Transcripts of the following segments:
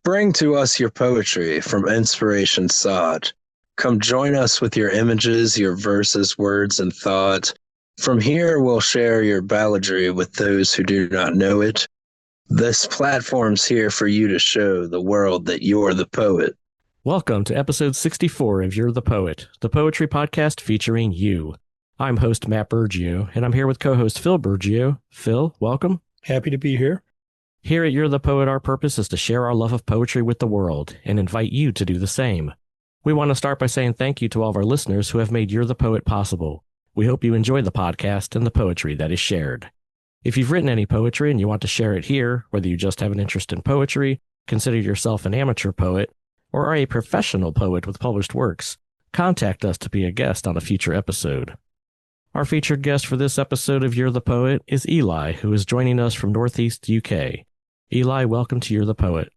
Bring to us your poetry from inspiration sought. Come join us with your images, your verses, words, and thought. From here, we'll share your balladry with those who do not know it. This platform's here for you to show the world that you're the poet. Welcome to episode 64 of You're the Poet, the poetry podcast featuring you. I'm host Matt Burgio, and I'm here with co-host Phil Burgio. Phil, welcome. Happy to be here. Here at You're the Poet, our purpose is to share our love of poetry with the world and invite you to do the same. We want to start by saying thank you to all of our listeners who have made You're the Poet possible. We hope you enjoy the podcast and the poetry that is shared. If you've written any poetry and you want to share it here, whether you just have an interest in poetry, consider yourself an amateur poet, or are a professional poet with published works, contact us to be a guest on a future episode. Our featured guest for this episode of You're the Poet is Eli, who is joining us from Northeast UK. Eli, welcome to You're the Poet.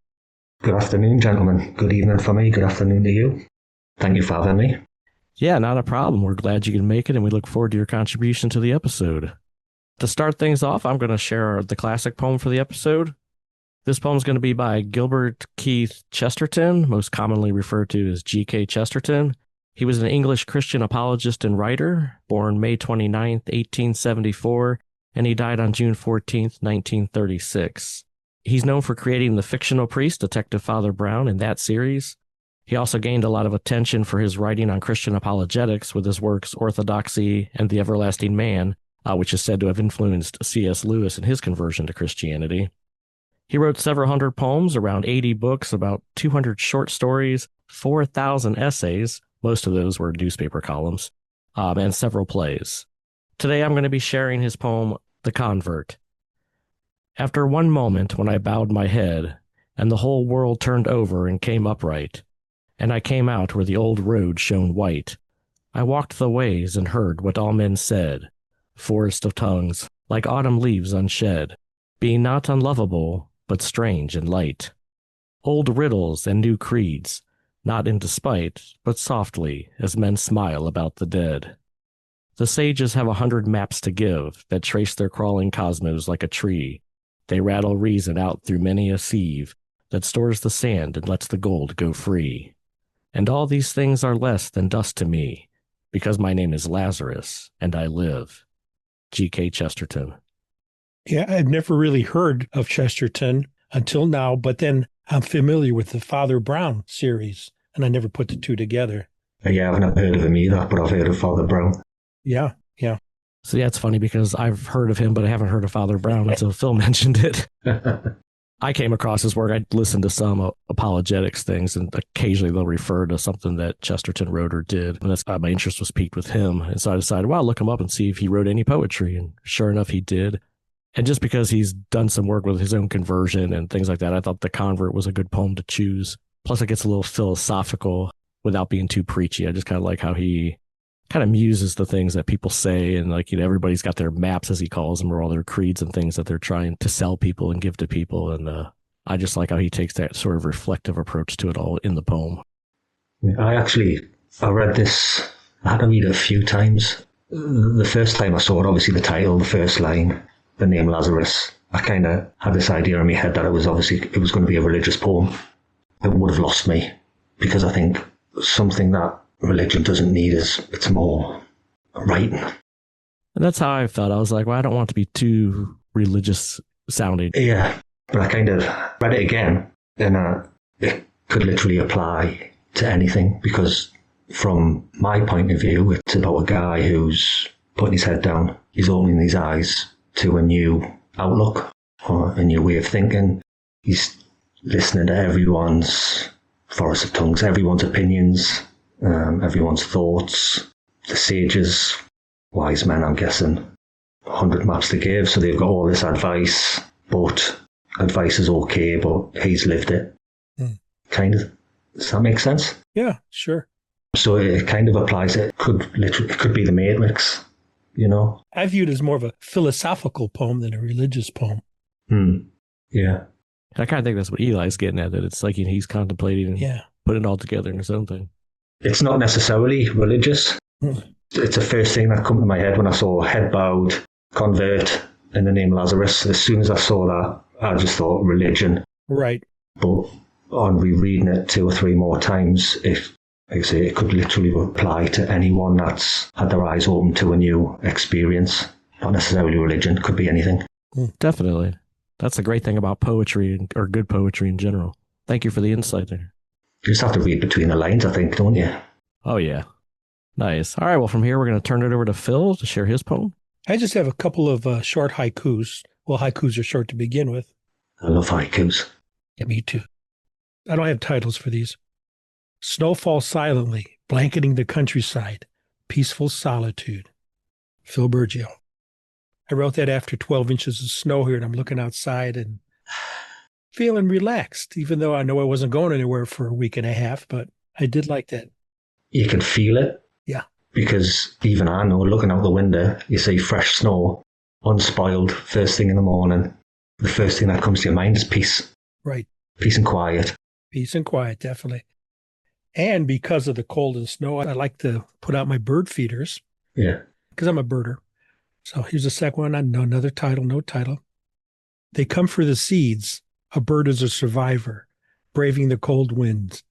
Good afternoon, gentlemen. Good evening for me. Good afternoon to you. Thank you for having me. Yeah, not a problem. We're glad you can make it, and we look forward to your contribution to the episode. To start things off, I'm going to share the classic poem for the episode. This poem is going to be by Gilbert Keith Chesterton, most commonly referred to as G.K. Chesterton. He was an English Christian apologist and writer, born May 29, 1874, and he died on June 14, 1936. He's known for creating the fictional priest, Detective Father Brown, in that series. He also gained a lot of attention for his writing on Christian apologetics with his works Orthodoxy and The Everlasting Man, which is said to have influenced C.S. Lewis in his conversion to Christianity. He wrote several hundred poems, around 80 books, about 200 short stories, 4,000 essays, most of those were newspaper columns, and several plays. Today I'm going to be sharing his poem, The Convert. After one moment when I bowed my head, and the whole world turned over and came upright, and I came out where the old road shone white, I walked the ways and heard what all men said, forest of tongues, like autumn leaves unshed, being not unlovable, but strange and light. Old riddles and new creeds, not in despite, but softly, as men smile about the dead. The sages have 100 maps to give that trace their crawling cosmos like a tree. They rattle reason out through many a sieve that stores the sand and lets the gold go free. And all these things are less than dust to me, because my name is Lazarus, and I live. G.K. Chesterton. Yeah, I've never really heard of Chesterton until now, but then I'm familiar with the Father Brown series, and I never put the two together. Yeah, I've not heard of him either, but I've heard of Father Brown. Yeah. So yeah, it's funny because I've heard of him, but I haven't heard of Father Brown until Phil mentioned it. I came across his work. I listened to some apologetics things, and occasionally they'll refer to something that Chesterton wrote or did. And that's my interest was piqued with him. And so I decided, well, I'll look him up and see if he wrote any poetry. And sure enough, he did. And just because he's done some work with his own conversion and things like that, I thought The Convert was a good poem to choose. Plus, it gets a little philosophical without being too preachy. I just kind of like how he kind of muses the things that people say, and everybody's got their maps, as he calls them, or all their creeds and things that they're trying to sell people and give to people. And I just like how he takes that sort of reflective approach to it all in the poem. I read this, I had to read it a few times. The first time I saw it, obviously the title, the first line, the name Lazarus, I kind of had this idea in my head that it was going to be a religious poem. It would have lost me, because I think something that religion doesn't need it's more writing. And that's how I felt. I was like, well, I don't want to be too religious sounding. Yeah, but I kind of read it again, and it could literally apply to anything, because from my point of view, it's about a guy who's putting his head down, he's opening his eyes to a new outlook or a new way of thinking. He's listening to everyone's forest of tongues, everyone's opinions, everyone's thoughts. The sages, wise men, I'm guessing, 100 maps to give, so they've got all this advice, but advice is okay, but he's lived it. Kind of. Does that make sense? Yeah, sure. So it kind of applies. It could be the Matrix, I view it as more of a philosophical poem than a religious poem. Yeah. I kind of think that's what Eli's getting at, that it's like he's contemplating and putting it all together in his own thing. It's not necessarily religious. It's the first thing that came to my head when I saw head bowed, convert, and the name Lazarus. As soon as I saw that, I just thought religion. Right. But on rereading it 2 or 3 more times, if, like I say, it could literally apply to anyone that's had their eyes open to a new experience. Not necessarily religion, could be anything. Definitely. That's the great thing about poetry, or good poetry in general. Thank you for the insight there. You just have to read between the lines, I think, don't you? Oh, yeah. Nice. All right, well, from here, we're going to turn it over to Phil to share his poem. I just have a couple of short haikus. Well, haikus are short to begin with. I love haikus. Yeah, me too. I don't have titles for these. Snow falls silently, blanketing the countryside. Peaceful solitude. Phil Burgio. I wrote that after 12 inches of snow here, and I'm looking outside and feeling relaxed, even though I know I wasn't going anywhere for a week and a half, but I did like that. You can feel it. Yeah. Because even I know, looking out the window, you see fresh snow, unspoiled, first thing in the morning. The first thing that comes to your mind is peace. Right. Peace and quiet. Peace and quiet, definitely. And because of the cold and snow, I like to put out my bird feeders. Yeah. Because I'm a birder. So here's the second one. No title. They come for the seeds. A bird is a survivor, braving the cold winds.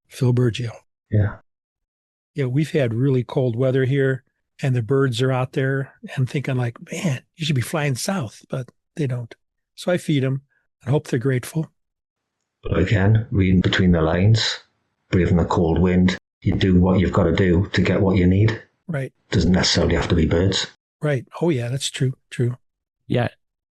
Phil Burgio. Yeah. Yeah, we've had really cold weather here, and the birds are out there and thinking like, man, you should be flying south, but they don't. So I feed them and hope they're grateful. But again, reading between the lines, braving the cold wind, you do what you've got to do to get what you need. Right. Doesn't necessarily have to be birds. Right. Oh, yeah, that's true. Yeah,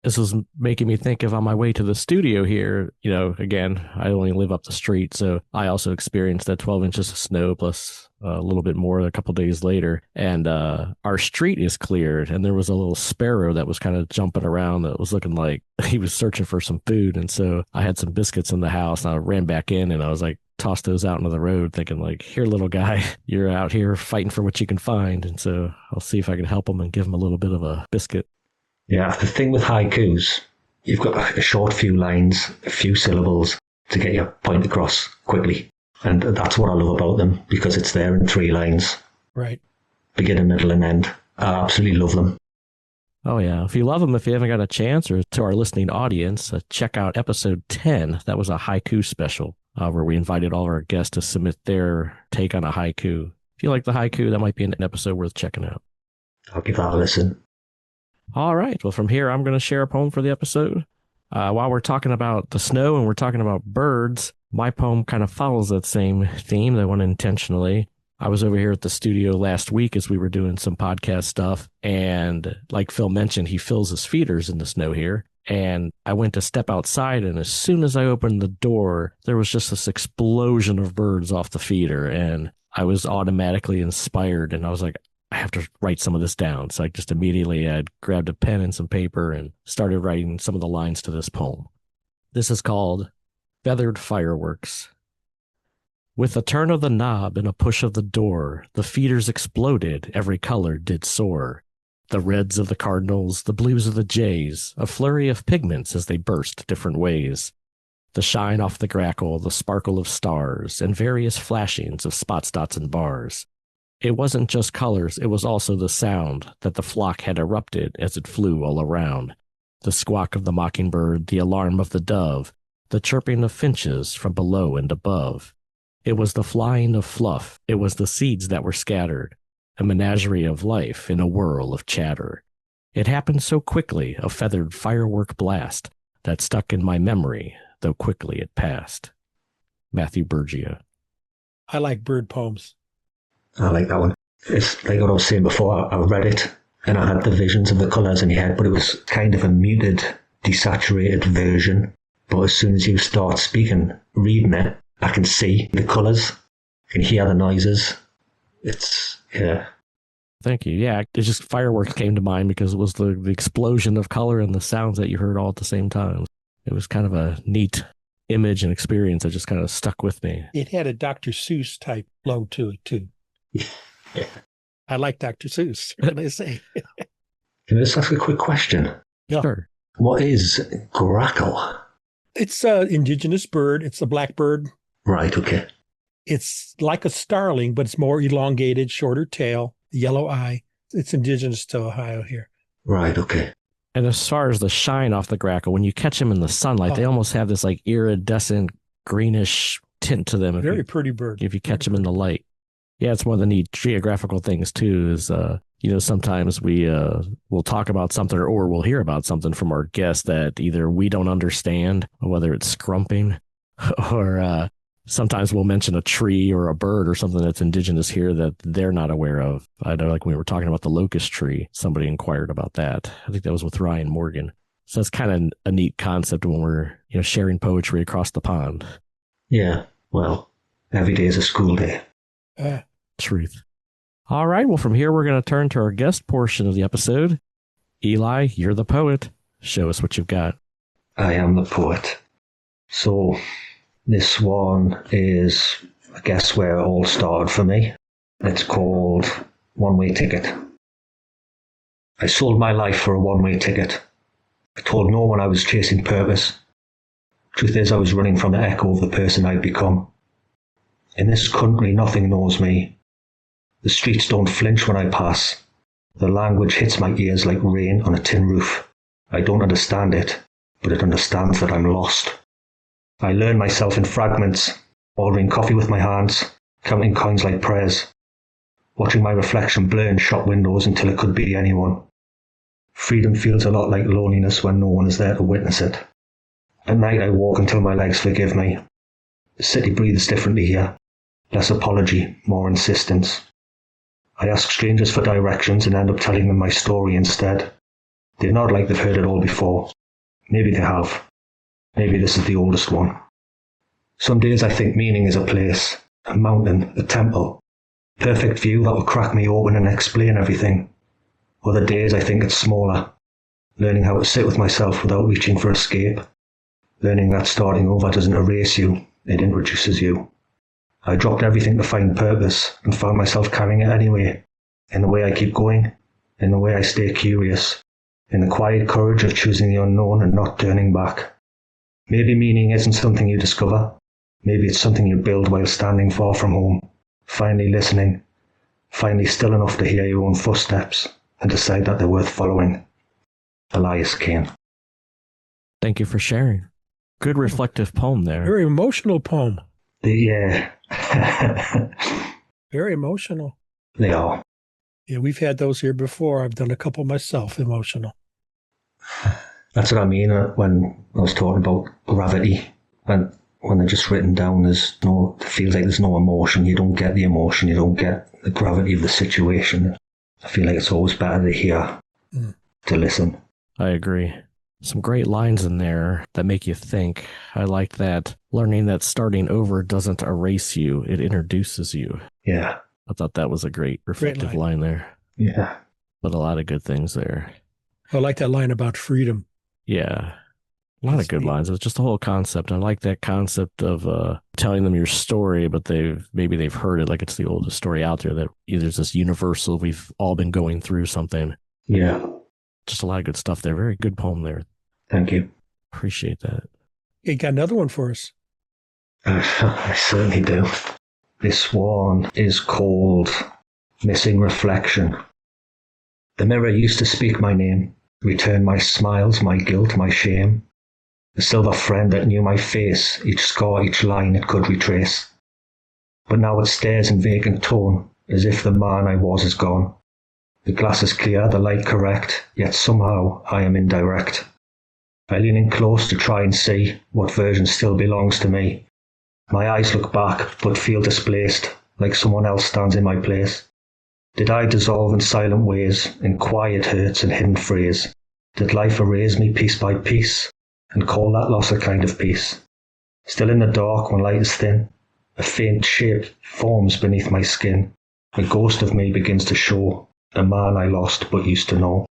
this was making me think of on my way to the studio here. You know, again, I only live up the street, so I also experienced that 12 inches of snow plus a little bit more a couple days later. And our street is cleared, and there was a little sparrow that was kind of jumping around that was looking like he was searching for some food. And so I had some biscuits in the house, and I ran back in, and I was like, tossed those out into the road thinking like, here, little guy, you're out here fighting for what you can find. And so I'll see if I can help him and give him a little bit of a biscuit. Yeah, the thing with haikus, you've got a short few lines, a few syllables to get your point across quickly. And that's what I love about them, because it's there in 3 lines. Right. Beginning, middle, and end. I absolutely love them. Oh, yeah. If you love them, if you haven't got a chance, or to our listening audience, check out episode 10. That was a haiku special where we invited all our guests to submit their take on a haiku. If you like the haiku, that might be an episode worth checking out. I'll give that a listen. All right. Well, from here, I'm going to share a poem for the episode. While we're talking about the snow and we're talking about birds, my poem kind of follows that same theme, that one intentionally. I was over here at the studio last week as we were doing some podcast stuff. And like Phil mentioned, he fills his feeders in the snow here. And I went to step outside, and as soon as I opened the door, there was just this explosion of birds off the feeder. And I was automatically inspired, and I was like, I have to write some of this down. So I just immediately had grabbed a pen and some paper and started writing some of the lines to this poem. This is called Feathered Fireworks. With a turn of the knob and a push of the door, the feeders exploded, every color did soar. The reds of the cardinals, the blues of the jays, a flurry of pigments as they burst different ways. The shine off the grackle, the sparkle of stars, and various flashings of spots, dots, and bars. It wasn't just colors, it was also the sound that the flock had erupted as it flew all around. The squawk of the mockingbird, the alarm of the dove, the chirping of finches from below and above. It was the flying of fluff, it was the seeds that were scattered, a menagerie of life in a whirl of chatter. It happened so quickly, a feathered firework blast, that stuck in my memory, though quickly it passed. Matthew Burgio. I like bird poems. I like that one. It's like what I was saying before, I read it and I had the visions of the colours in my head, but it was kind of a muted, desaturated version. But as soon as you start speaking, reading it, I can see the colours, I can hear the noises. It's, yeah. Thank you. Yeah, it just fireworks came to mind because it was the explosion of color and the sounds that you heard all at the same time. It was kind of a neat image and experience that just kind of stuck with me. It had a Dr. Seuss type flow to it, too. Yeah. I like Dr. Seuss. What can I say? Can I just ask a quick question? Yeah. Sure. What is grackle? It's an indigenous bird. It's a blackbird. Right, okay. It's like a starling, but it's more elongated, shorter tail, yellow eye. It's indigenous to Ohio here. Right, okay. And as far as the shine off the grackle, when you catch them in the sunlight, they almost have this like iridescent greenish tint to them. Very pretty bird. If you catch them in the light. Yeah, it's one of the neat geographical things too is, sometimes we will talk about something or we'll hear about something from our guests that either we don't understand, whether it's scrumping or sometimes we'll mention a tree or a bird or something that's indigenous here that they're not aware of. I know, like when we were talking about the locust tree, somebody inquired about that. I think that was with Ryan Morgan. So that's kind of a neat concept when we're, sharing poetry across the pond. Yeah, well, every day is a school day. Truth. All right, well, from here, we're going to turn to our guest portion of the episode. Eli, you're the poet. Show us what you've got. I am the poet. So this one is, I guess, where it all started for me. It's called One-Way Ticket. I sold my life for a one-way ticket. I told no one I was chasing purpose. Truth is, I was running from the echo of the person I'd become. In this country, nothing knows me. The streets don't flinch when I pass. The language hits my ears like rain on a tin roof. I don't understand it, but it understands that I'm lost. I learn myself in fragments, ordering coffee with my hands, counting coins like prayers, watching my reflection blur in shop windows until it could be anyone. Freedom feels a lot like loneliness when no one is there to witness it. At night I walk until my legs forgive me. The city breathes differently here. Less apology, more insistence. I ask strangers for directions and end up telling them my story instead. They nod like they've heard it all before. Maybe they have. Maybe this is the oldest one. Some days I think meaning is a place, a mountain, a temple. Perfect view that will crack me open and explain everything. Other days I think it's smaller. Learning how to sit with myself without reaching for escape. Learning that starting over doesn't erase you, it introduces you. I dropped everything to find purpose and found myself carrying it anyway. In the way I keep going, in the way I stay curious, in the quiet courage of choosing the unknown and not turning back. Maybe meaning isn't something you discover. Maybe it's something you build while standing far from home, finally listening, finally still enough to hear your own footsteps and decide that they're worth following. Elias Kayne. Thank you for sharing. Good reflective poem there. Very emotional poem. Yeah. Very emotional. They are. Yeah, we've had those here before. I've done a couple myself, emotional. That's what I mean when I was talking about gravity. When they're just written down, it feels like there's no emotion. You don't get the emotion. You don't get the gravity of the situation. I feel like it's always better to hear, to listen. I agree. Some great lines in there that make you think. I like that. Learning that starting over doesn't erase you, it introduces you. Yeah. I thought that was a great reflective line there. Yeah. But a lot of good things there. I like that line about freedom. Yeah. A lot of good lines. It's just the whole concept. I like that concept of telling them your story, but maybe they've heard it like it's the oldest story out there, that there's this universal, we've all been going through something. Yeah. Just a lot of good stuff there. Very good poem there. Thank you. Appreciate that. You got another one for us? I certainly do. This one is called Missing Reflection. The mirror used to speak my name, return my smiles, my guilt, my shame. The silver friend that knew my face, each scar, each line it could retrace. But now it stares in vacant tone, as if the man I was is gone. The glass is clear, the light correct, yet somehow I am indirect. I lean in close to try and see what version still belongs to me. My eyes look back, but feel displaced, like someone else stands in my place. Did I dissolve in silent ways, in quiet hurts and hidden phrase? Did life erase me piece by piece, and call that loss a kind of peace? Still in the dark when light is thin, a faint shape forms beneath my skin. A ghost of me begins to show, a man I lost but used to know.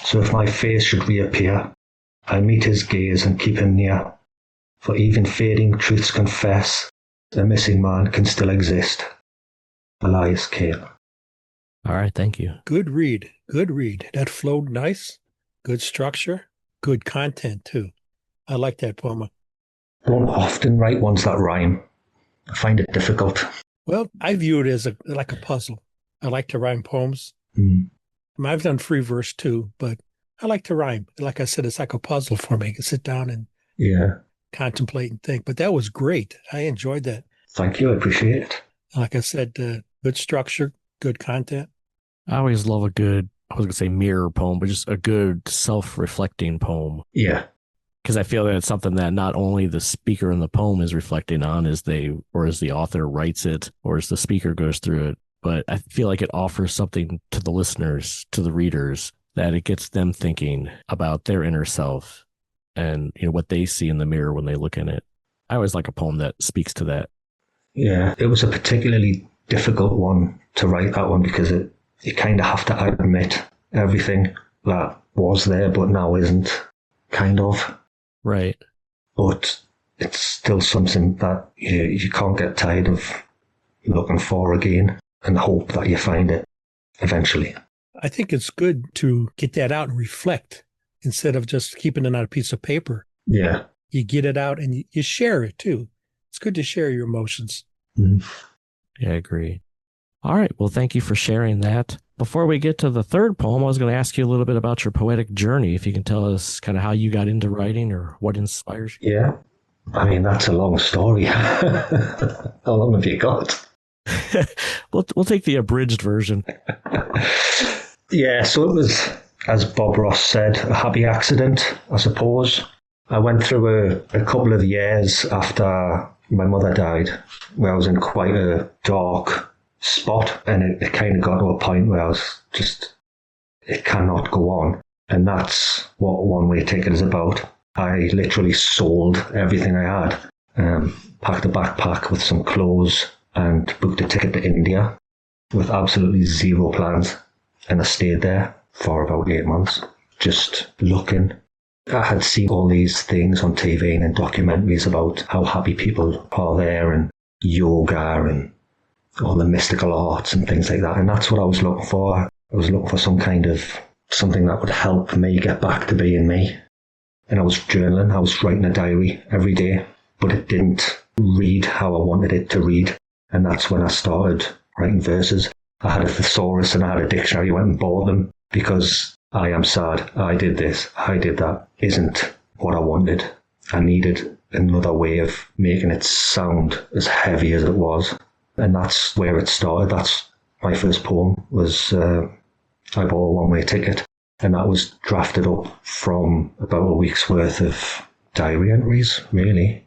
So if my face should reappear, I meet his gaze and keep him near. For even fading truths confess, a missing man can still exist. Elias Kayne. All right, thank you. Good read. Good read. That flowed nice. Good structure. Good content, too. I like that poem. I don't often write ones that rhyme. I find it difficult. Well, I view it as like a puzzle. I like to rhyme poems. I've done free verse, too, but I like to rhyme. Like I said, it's like a puzzle for me. I can sit down and contemplate and think. But that was great. I enjoyed that. Thank you. I appreciate it. Like I said, good structure, good content. I always love a good, I was going to say mirror poem, but just a good self-reflecting poem. Yeah. Because I feel that it's something that not only the speaker in the poem is reflecting on as the author writes it or as the speaker goes through it, but I feel like it offers something to the listeners, to the readers, that it gets them thinking about their inner self and what they see in the mirror when they look in it. I always like a poem that speaks to that. Yeah, it was a particularly difficult one to write, that one, because you kind of have to admit everything that was there but now isn't, kind of. Right. But it's still something that you can't get tired of looking for again and hope that you find it eventually. I think it's good to get that out and reflect instead of just keeping it on a piece of paper. Yeah. You get it out and you share it too. It's good to share your emotions. Mm-hmm. Yeah, I agree. All right. Well, thank you for sharing that. Before we get to the third poem, I was going to ask you a little bit about your poetic journey. If you can tell us kind of how you got into writing or what inspires you. Yeah. I mean, that's a long story. How long have you got? We'll take the abridged version. Yeah, so it was, as Bob Ross said, a happy accident, I suppose. I went through a couple of years after my mother died where I was in quite a dark spot, and it kind of got to a point where I was just, it cannot go on. And that's what One Way Ticket is about. I literally sold everything I had, packed a backpack with some clothes and booked a ticket to India with absolutely zero plans. And I stayed there for about 8 months, just looking. I had seen all these things on TV and in documentaries about how happy people are there and yoga and all the mystical arts and things like that. And that's what I was looking for. I was looking for something that would help me get back to being me. And I was journaling. I was writing a diary every day, but it didn't read how I wanted it to read. And that's when I started writing verses. I had a thesaurus and I had a dictionary. I went and bought them because I am sad, I did this, I did that, isn't what I wanted. I needed another way of making it sound as heavy as it was. And that's where it started. That's my first poem was I bought a one-way ticket. And that was drafted up from about a week's worth of diary entries, really.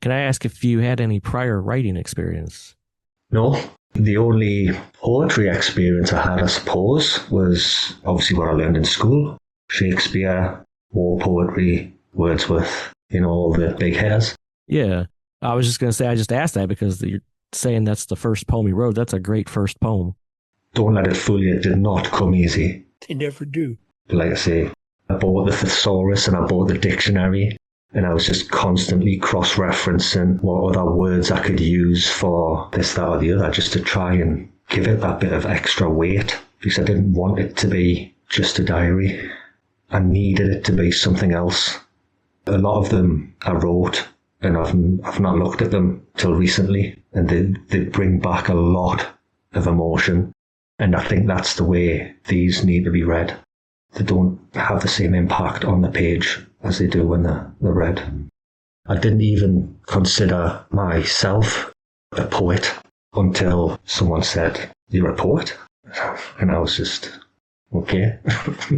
Can I ask if you had any prior writing experience? No. The only poetry experience I had, I suppose, was obviously what I learned in school. Shakespeare, war poetry, Wordsworth, all the big hairs. Yeah. I was just going to say, I just asked that because you're saying that's the first poem you wrote. That's a great first poem. Don't let it fool you. It did not come easy. They never do. Like I say, I bought the thesaurus and I bought the dictionary. And I was just constantly cross-referencing what other words I could use for this, that, or the other, just to try and give it that bit of extra weight. Because I didn't want it to be just a diary. I needed it to be something else. A lot of them I wrote, and I've not looked at them till recently. And they bring back a lot of emotion. And I think that's the way these need to be read. They don't have the same impact on the page as they do when they're read. I didn't even consider myself a poet until someone said, "You're a poet?" And I was just, okay,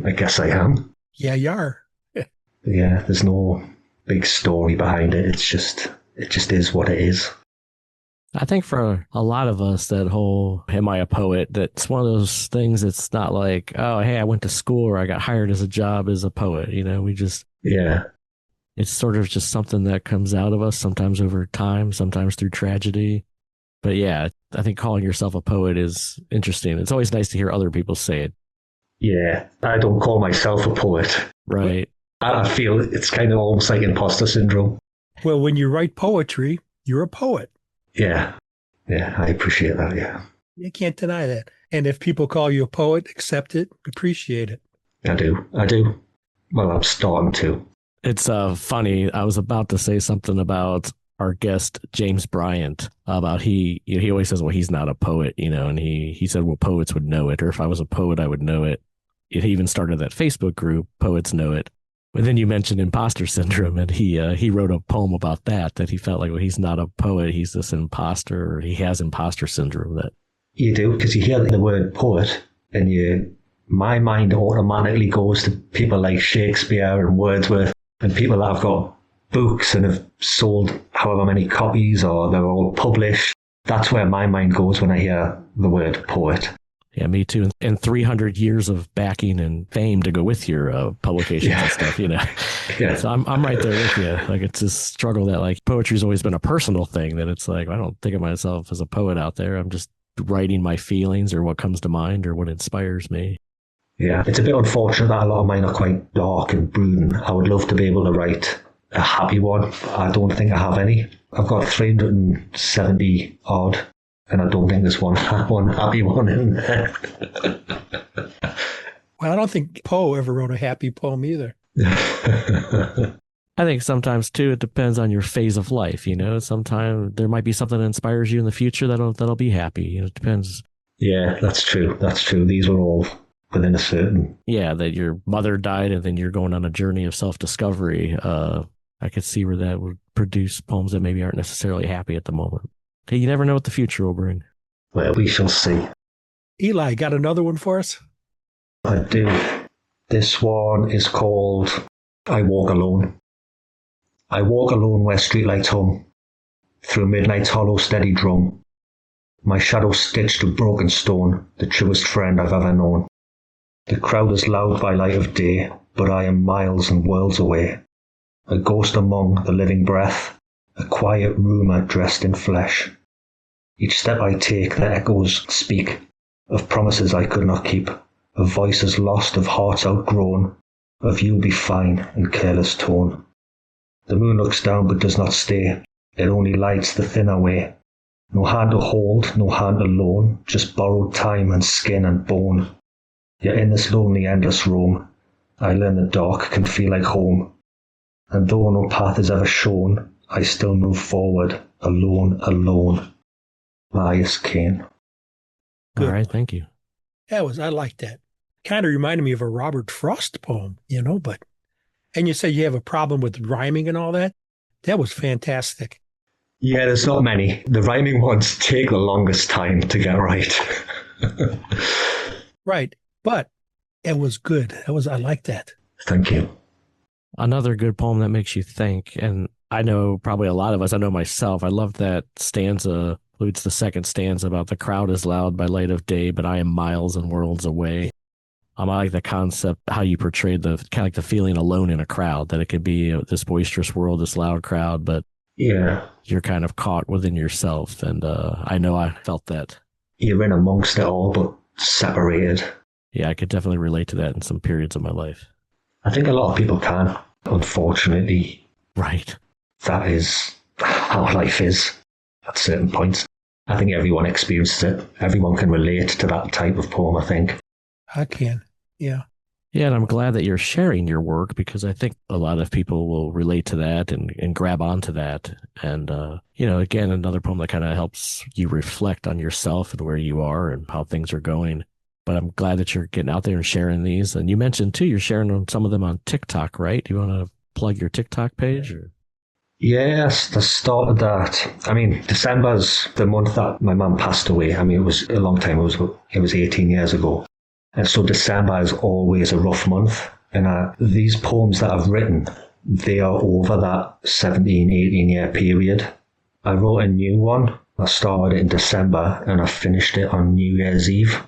I guess I am. Yeah, you are. Yeah, there's no big story behind it. It just is what it is. I think for a lot of us, that whole, am I a poet? That's one of those things that's not like, oh, hey, I went to school or I got hired as a job as a poet. We just, yeah, it's sort of just something that comes out of us, sometimes over time, sometimes through tragedy. But yeah, I think calling yourself a poet is interesting. It's always nice to hear other people say it. Yeah, I don't call myself a poet. Right. I feel it's kind of almost like imposter syndrome. Well, when you write poetry, you're a poet. Yeah, I appreciate that, yeah. You can't deny that. And if people call you a poet, accept it, appreciate it. I do. Well, I'm starting to. It's funny. I was about to say something about our guest, James Bryant, about he always says, well, he's not a poet, and he said, well, poets would know it, or if I was a poet, I would know it. He even started that Facebook group, Poets Know It, But then you mentioned imposter syndrome, and he wrote a poem about that he felt like, well, he's not a poet, he's this imposter, or he has imposter syndrome. That You do, because you hear the word poet, and my mind automatically goes to people like Shakespeare and Wordsworth, and people that have got books and have sold however many copies, or they're all published. That's where my mind goes when I hear the word poet. Yeah, me too. And 300 years of backing and fame to go with your publications and stuff, Yeah. So I'm right there with you. Like, it's this struggle that, like, poetry's always been a personal thing, that it's like, I don't think of myself as a poet out there. I'm just writing my feelings or what comes to mind or what inspires me. Yeah, it's a bit unfortunate that a lot of mine are quite dark and brooding. I would love to be able to write a happy one. I don't think I have any. I've got 370 odd, and I don't think there's one happy one in there. Well, I don't think Poe ever wrote a happy poem either. I think sometimes too, it depends on your phase of life. Sometimes there might be something that inspires you in the future that'll be happy. It depends. Yeah, that's true. These were all within a certain. Yeah, that your mother died and then you're going on a journey of self-discovery. I could see where that would produce poems that maybe aren't necessarily happy at the moment. Hey, you never know what the future will bring. Well, we shall see. Eli, got another one for us? I do. This one is called I Walk Alone. I walk alone where streetlights hum, through midnight's hollow steady drum. My shadow stitched of broken stone, the truest friend I've ever known. The crowd is loud by light of day, but I am miles and worlds away. A ghost among the living breath, a quiet rumour dressed in flesh. Each step I take, the echoes speak of promises I could not keep, of voices lost, of hearts outgrown, of you'll be fine in careless tone. The moon looks down but does not stay, it only lights the thinner way. No hand to hold, no hand alone, just borrowed time and skin and bone. Yet in this lonely endless roam, I learn the dark can feel like home. And though no path is ever shown, I still move forward, alone. Elias Kayne. All right, thank you. I like that. Kind of reminded me of a Robert Frost poem, but, and you said you have a problem with rhyming and all that. That was fantastic. Yeah, there's not many. The rhyming ones take the longest time to get right. Right. But it was good. I like that. Thank you. Another good poem that makes you think, and I know probably a lot of us, I know myself, I love that stanza, includes the second stanza about the crowd is loud by light of day, but I am miles and worlds away. I like the concept, how you portrayed the kind of like the feeling alone in a crowd, that it could be this boisterous world, this loud crowd, but yeah, you're kind of caught within yourself. And I know I felt that. You're in amongst it all, but separated. Yeah, I could definitely relate to that in some periods of my life. I think a lot of people can, unfortunately. Right. That is how life is at certain points. I think everyone experiences it. Everyone can relate to that type of poem, I think. I can, yeah. Yeah, and I'm glad that you're sharing your work, because I think a lot of people will relate to that and grab onto that. And, again, another poem that kind of helps you reflect on yourself and where you are and how things are going. But I'm glad that you're getting out there and sharing these. And you mentioned, too, you're sharing some of them on TikTok, right? Do you want to plug your TikTok page? Or? Yes, I started that. I mean, December's the month that my mum passed away. I mean, it was a long time. It was 18 years ago. And so December is always a rough month. And these poems that I've written, they are over that 17, 18-year period. I wrote a new one. I started it in December and I finished it on New Year's Eve.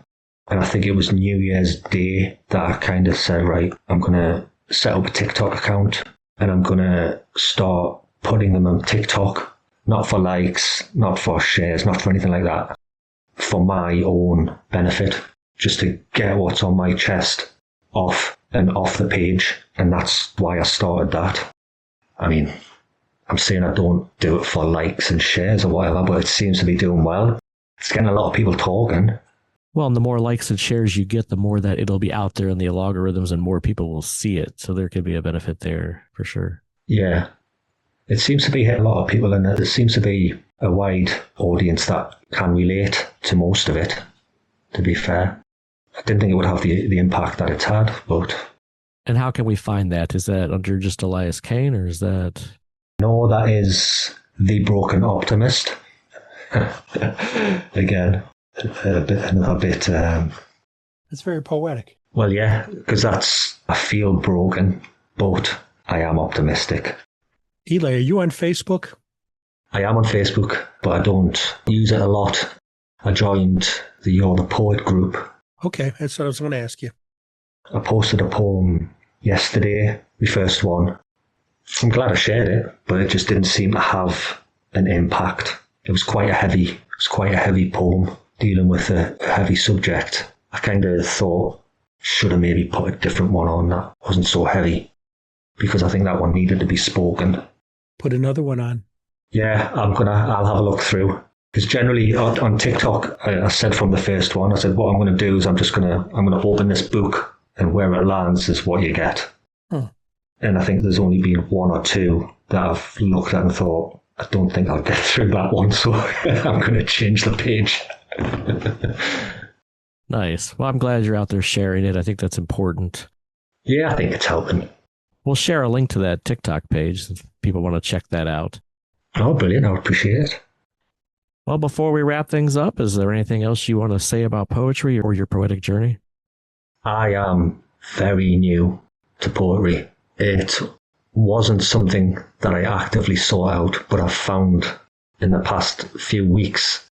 And I think it was New Year's Day that I kind of said, right, I'm going to set up a TikTok account and I'm going to start putting them on TikTok. Not for likes, not for shares, not for anything like that. For my own benefit. Just to get what's on my chest off the page. And that's why I started that. I mean, I'm saying I don't do it for likes and shares or whatever, but it seems to be doing well. It's getting a lot of people talking. Well, and the more likes and shares you get, the more that it'll be out there in the algorithms and more people will see it. So there could be a benefit there for sure. Yeah. It seems to be hitting a lot of people, and there seems to be a wide audience that can relate to most of it, to be fair. I didn't think it would have the impact that it's had, but... And how can we find that? Is that under just Elias Kayne, or is that... No, that is The Broken Optimist. Again, another bit... It's very poetic. Well, yeah, because I feel broken, but I am optimistic. Eli, are you on Facebook? I am on Facebook, but I don't use it a lot. I joined the You're the Poet group. Okay, that's what I was going to ask you. I posted a poem yesterday, my first one. I'm glad I shared it, but it just didn't seem to have an impact. It was quite a heavy poem, dealing with a heavy subject. I kind of thought, should have maybe put a different one on that wasn't so heavy, because I think that one needed to be spoken. Put another one on. Yeah, I'll have a look through. Because generally on TikTok, I said from the first one, I said, what I'm going to do is I'm going to open this book, and where it lands is what you get. Huh. And I think there's only been one or two that I've looked at and thought, I don't think I'll get through that one, so I'm going to change the page. Nice. Well, I'm glad you're out there sharing it. I think that's important. Yeah, I think it's helping. We'll share a link to that TikTok page if people want to check that out. Oh, brilliant. I appreciate it. Well, before we wrap things up, is there anything else you want to say about poetry or your poetic journey? I am very new to poetry. It wasn't something that I actively sought out, but I've found in the past few weeks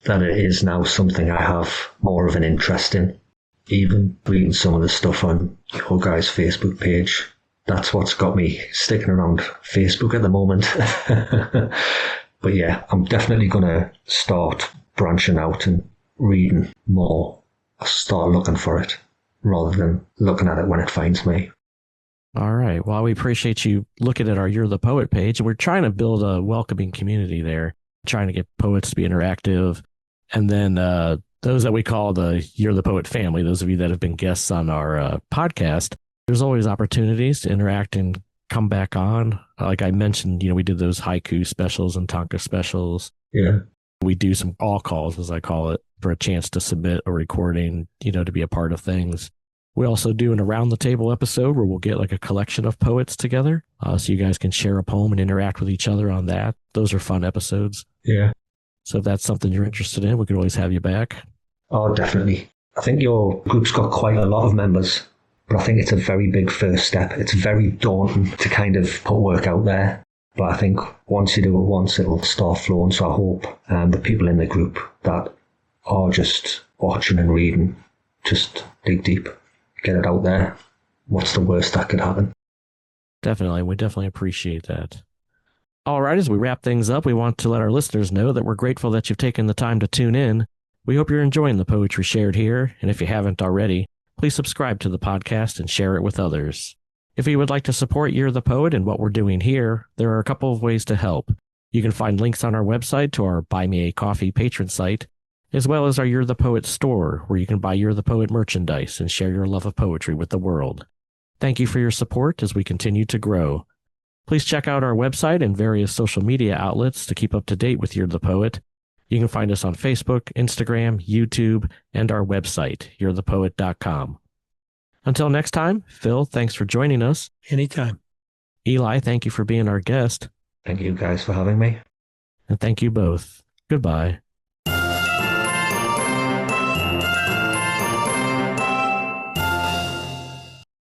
that it is now something I have more of an interest in. Even reading some of the stuff on your guys' Facebook page, that's what's got me sticking around Facebook at the moment. But yeah, I'm definitely going to start branching out and reading more. I'll start looking for it rather than looking at it when it finds me. All right. Well, we appreciate you looking at our You're the Poet page. We're trying to build a welcoming community there, trying to get poets to be interactive. And then those that we call the You're the Poet family, those of you that have been guests on our podcast, there's always opportunities to interact and come back on. Like I mentioned, we did those haiku specials and tanka specials. Yeah. We do some all calls, as I call it, for a chance to submit a recording, to be a part of things. We also do an around the table episode where we'll get like a collection of poets together. So you guys can share a poem and interact with each other on that. Those are fun episodes. Yeah. So if that's something you're interested in, we could always have you back. Oh, definitely. I think your group's got quite a lot of members, but I think it's a very big first step. It's very daunting to kind of put work out there. But I think once you do it once, it'll start flowing. So I hope the people in the group that are just watching and reading, just dig deep, get it out there. What's the worst that could happen? Definitely. We definitely appreciate that. All right, as we wrap things up, we want to let our listeners know that we're grateful that you've taken the time to tune in. We hope you're enjoying the poetry shared here, and if you haven't already, please subscribe to the podcast and share it with others. If you would like to support You're the Poet and what we're doing here, there are a couple of ways to help. You can find links on our website to our Buy Me a Coffee patron site, as well as our You're the Poet store, where you can buy You're the Poet merchandise and share your love of poetry with the world. Thank you for your support as we continue to grow. Please check out our website and various social media outlets to keep up to date with You're the Poet. You can find us on Facebook, Instagram, YouTube, and our website, you'rethepoet.com. Until next time, Phil, thanks for joining us. Anytime. Eli, thank you for being our guest. Thank you guys for having me. And thank you both. Goodbye.